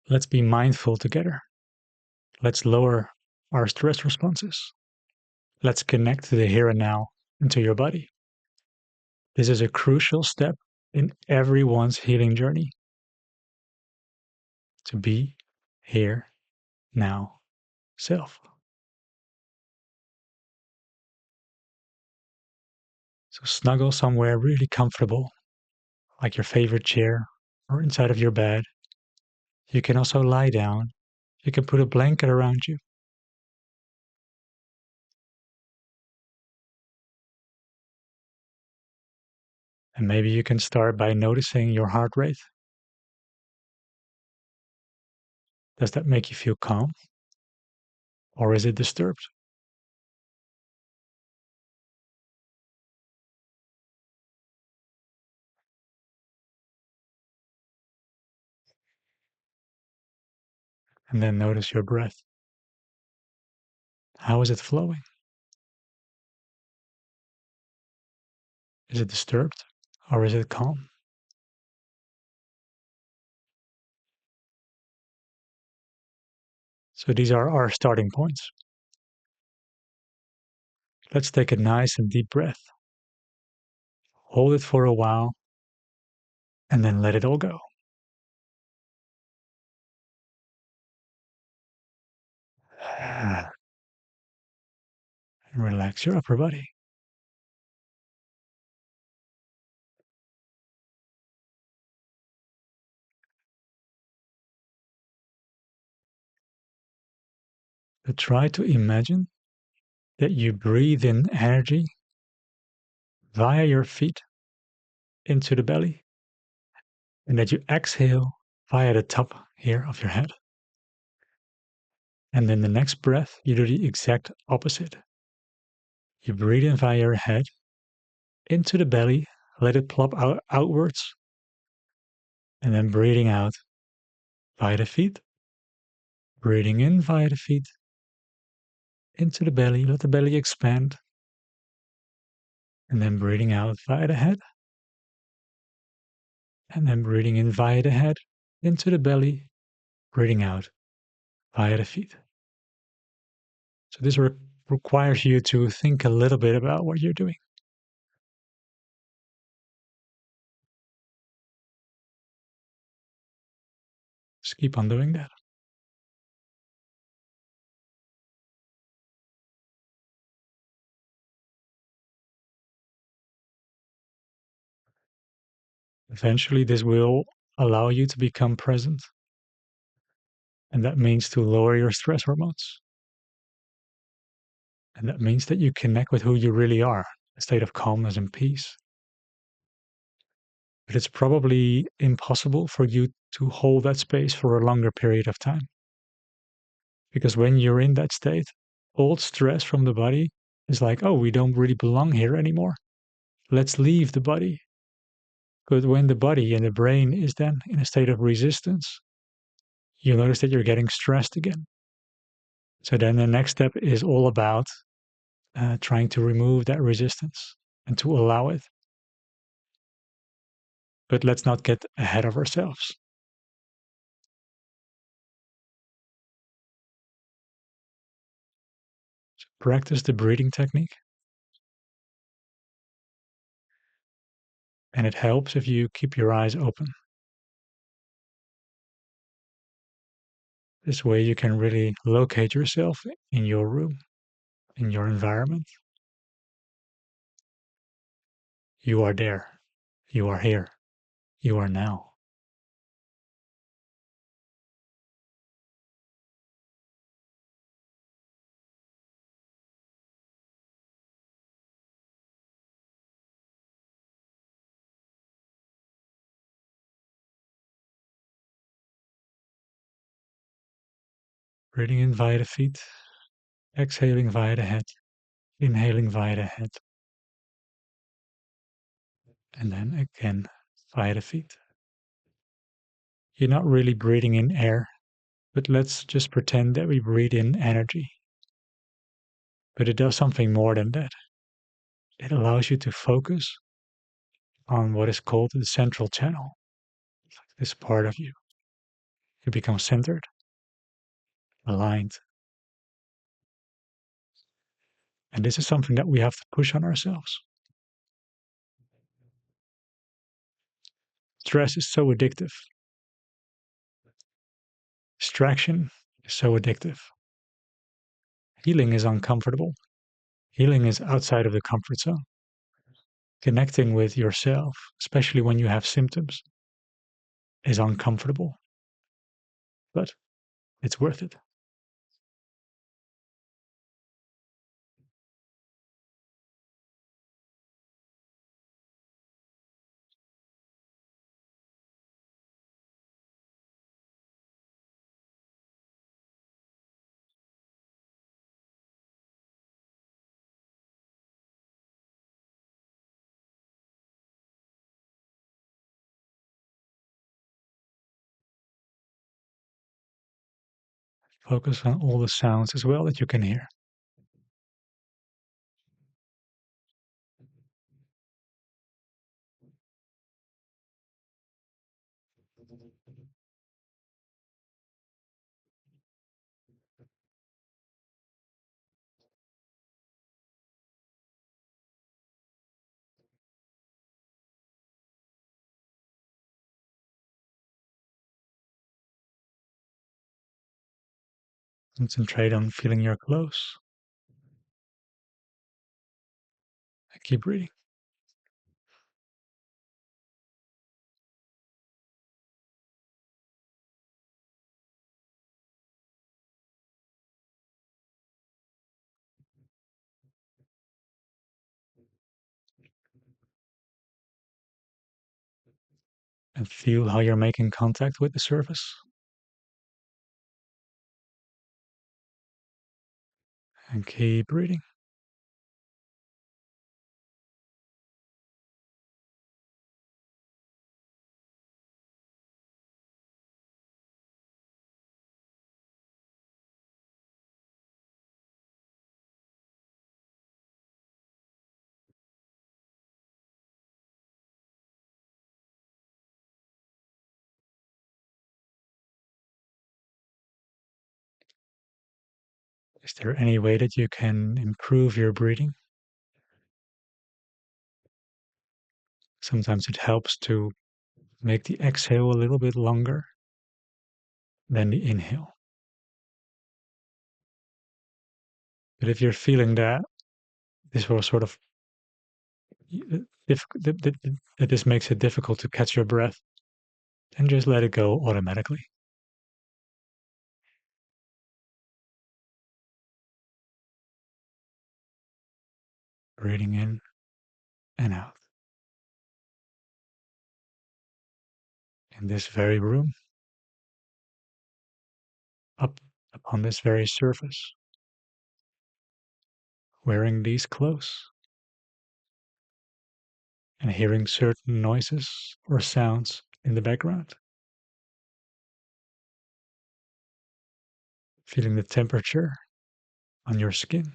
Let's be mindful together. Let's lower our stress responses. Let's connect to the here and now and to your body. This is a crucial step in everyone's healing journey. To be here, now, self. So snuggle somewhere really comfortable, like your favorite chair or inside of your bed. You can also lie down. You can put a blanket around you. And maybe you can start by noticing your heart rate. Does that make you feel calm? Or is it disturbed? And then notice your breath. How is it flowing? Is it disturbed or is it calm? So these are our starting points. Let's take a nice and deep breath. Hold it for a while and then let it all go. And relax your upper body. But try to imagine that you breathe in energy via your feet into the belly and that you exhale via the top here of your head. And then the next breath, you do the exact opposite. You breathe in via your head into the belly, let it plop outwards, and then breathing out via the feet. Breathing in via the feet into the belly, let the belly expand, and then breathing out via the head. And then breathing in via the head into the belly, breathing out via the feet. So this requires you to think a little bit about what you're doing. Just keep on doing that. Eventually, this will allow you to become present. And that means to lower your stress hormones. And that means that you connect with who you really are, a state of calmness and peace. But it's probably impossible for you to hold that space for a longer period of time. Because when you're in that state, old stress from the body is like, oh, we don't really belong here anymore. Let's leave the body. But when the body and the brain is then in a state of resistance, you'll notice that you're getting stressed again. So then the next step is all about trying to remove that resistance and to allow it. But let's not get ahead of ourselves. So practice the breathing technique. And it helps if you keep your eyes open. This way you can really locate yourself in your room, in your environment. You are there. You are here. You are now. Breathing in via the feet, exhaling via the head, inhaling via the head, and then again via the feet. You're not really breathing in air, but let's just pretend that we breathe in energy. But it does something more than that. It allows you to focus on what is called the central channel, this part of you. You become centered, aligned. And this is something that we have to push on ourselves. Stress is so addictive. Distraction is so addictive. Healing is uncomfortable. Healing is outside of the comfort zone. Connecting with yourself, especially when you have symptoms, is uncomfortable, but it's worth it. Focus on all the sounds as well that you can hear. Concentrate on feeling your clothes. And keep breathing. And feel how you're making contact with the surface. And keep breathing. Is there any way that you can improve your breathing? Sometimes it helps to make the exhale a little bit longer than the inhale. But if you're feeling that this will sort of that this makes it difficult to catch your breath, then just let it go automatically. Breathing in and out. In this very room, up upon this very surface, wearing these clothes and hearing certain noises or sounds in the background. Feeling the temperature on your skin.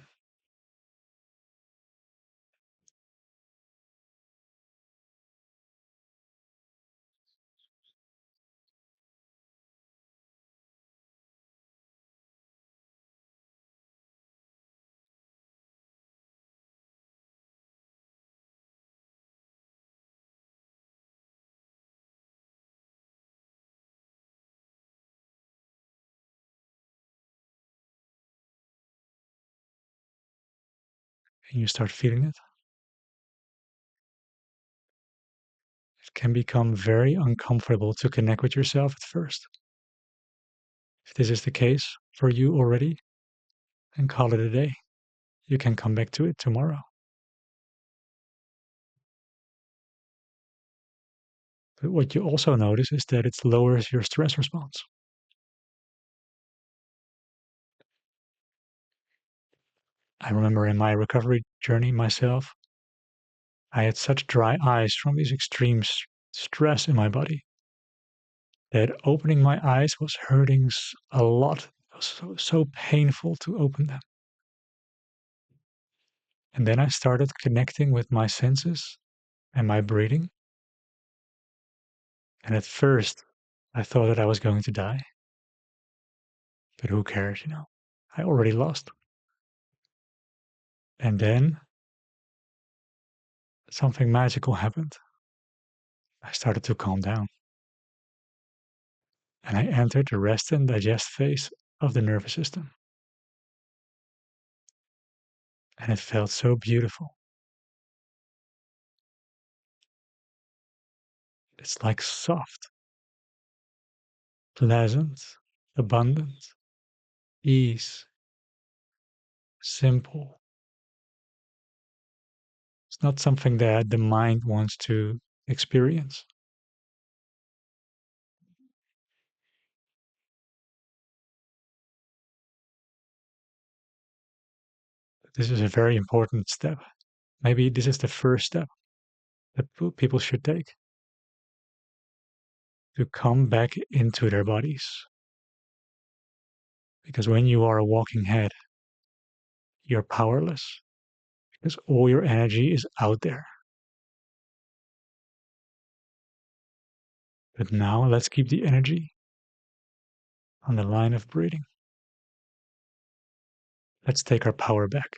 And you start feeling it. It can become very uncomfortable to connect with yourself at first. If this is the case for you already, then call it a day. You can come back to it tomorrow. But what you also notice is that it lowers your stress response. I remember in my recovery journey myself, I had such dry eyes from this extreme stress in my body that opening my eyes was hurting a lot. It was so painful to open them. And then I started connecting with my senses and my breathing. And at first, I thought that I was going to die. But who cares, I already lost. And then something magical happened. I started to calm down. And I entered the rest and digest phase of the nervous system. And it felt so beautiful. It's like soft, pleasant, abundant, ease, simple. It's not something that the mind wants to experience. This is a very important step. Maybe this is the first step that people should take to come back into their bodies. Because when you are a walking head, you're powerless because all your energy is out there. But now let's keep the energy on the line of breathing. Let's take our power back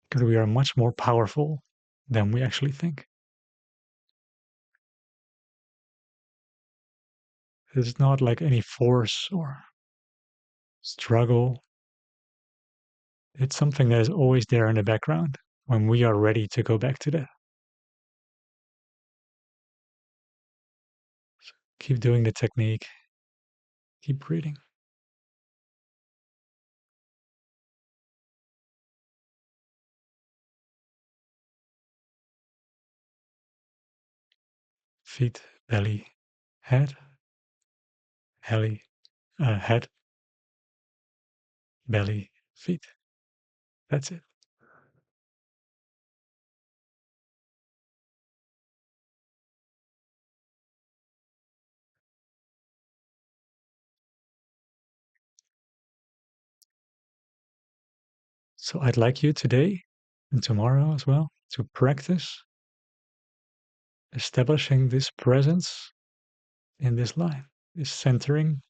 because we are much more powerful than we actually think. It's not like any force or struggle. It's something that is always there in the background when we are ready to go back to that. So keep doing the technique. Keep breathing. Feet, belly, head, head, belly, feet. That's it. So I'd like you today and tomorrow as well to practice establishing this presence in this line, this centering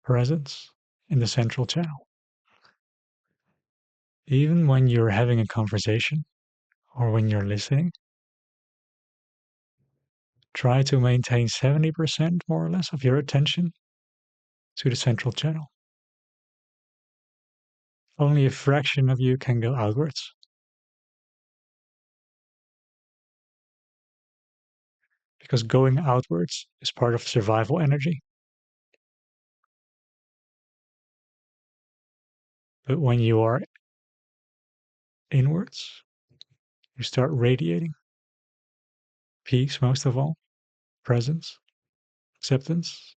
presence in the central channel. Even when you're having a conversation or when you're listening, try to maintain 70% more or less of your attention to the central channel. Only a fraction of you can go outwards. Because going outwards is part of survival energy. But when you are inwards, you start radiating peace, most of all, presence, acceptance,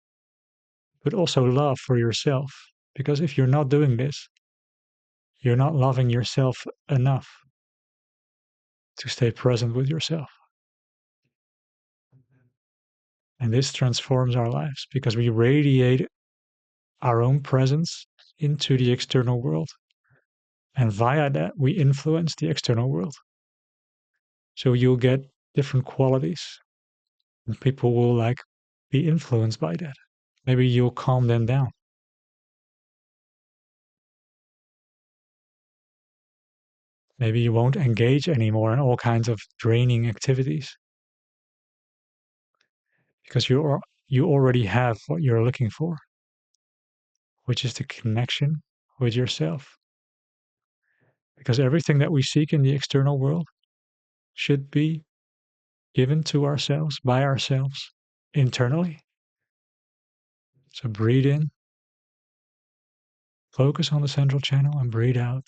but also love for yourself. Because if you're not doing this, you're not loving yourself enough to stay present with yourself. And this transforms our lives because we radiate our own presence into the external world. And via that, we influence the external world. So you'll get different qualities. And people will be influenced by that. Maybe you'll calm them down. Maybe you won't engage anymore in all kinds of draining activities because you already have what you're looking for, which is the connection with yourself. Because everything that we seek in the external world should be given to ourselves by ourselves internally. So breathe in, focus on the central channel, and breathe out.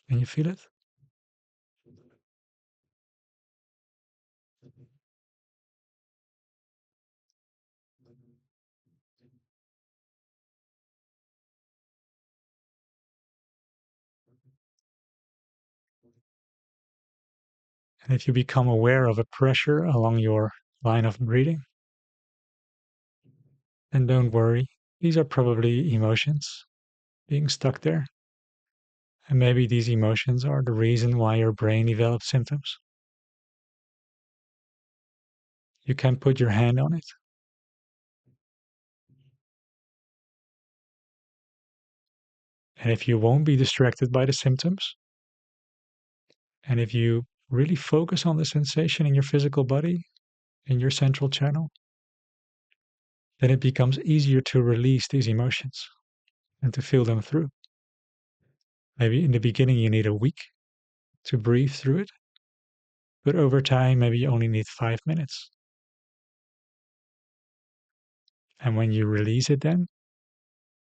Can you feel it? And if you become aware of a pressure along your line of breathing, then don't worry. These are probably emotions being stuck there. And maybe these emotions are the reason why your brain develops symptoms. You can't put your hand on it. And if you won't be distracted by the symptoms, and if you really focus on the sensation in your physical body, in your central channel, then it becomes easier to release these emotions and to feel them through. Maybe in the beginning you need a week to breathe through it, but over time, maybe you only need 5 minutes. And when you release it, then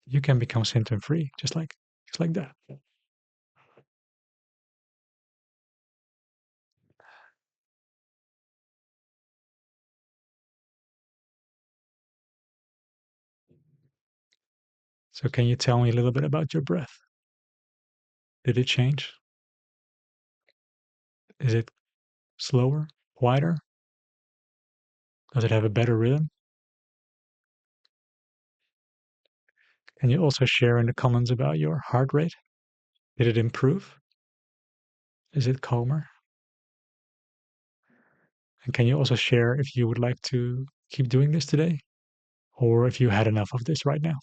you can become symptom free, just like that. So can you tell me a little bit about your breath? Did it change? Is it slower, quieter? Does it have a better rhythm? Can you also share in the comments about your heart rate? Did it improve? Is it calmer? And can you also share if you would like to keep doing this today or if you had enough of this right now?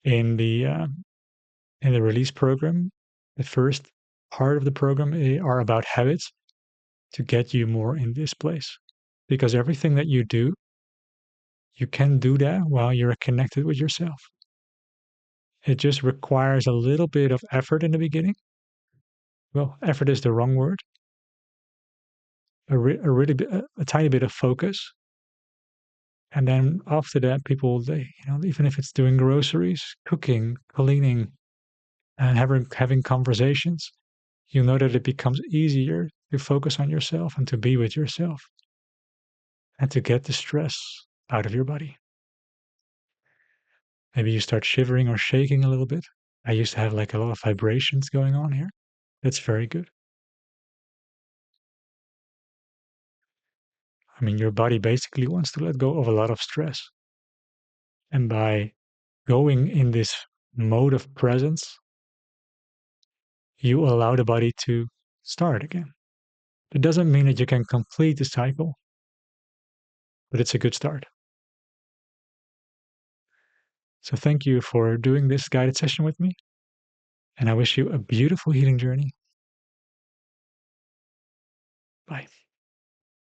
In the uh, in the release program, the first part of the program are about habits to get you more in this place. Because everything that you do, you can do that while you're connected with yourself. It just requires a little bit of effort in the beginning. Well, effort is the wrong word. A tiny bit of focus, and then after that, people even if it's doing groceries, cooking, cleaning, and having conversations, you know that it becomes easier to focus on yourself and to be with yourself and to get the stress out of your body. Maybe you start shivering or shaking a little bit. I used to have like a lot of vibrations going on here. That's very good. I mean, your body basically wants to let go of a lot of stress. And by going in this mode of presence, you allow the body to start again. It doesn't mean that you can complete the cycle, but it's a good start. So thank you for doing this guided session with me. And I wish you a beautiful healing journey. Bye.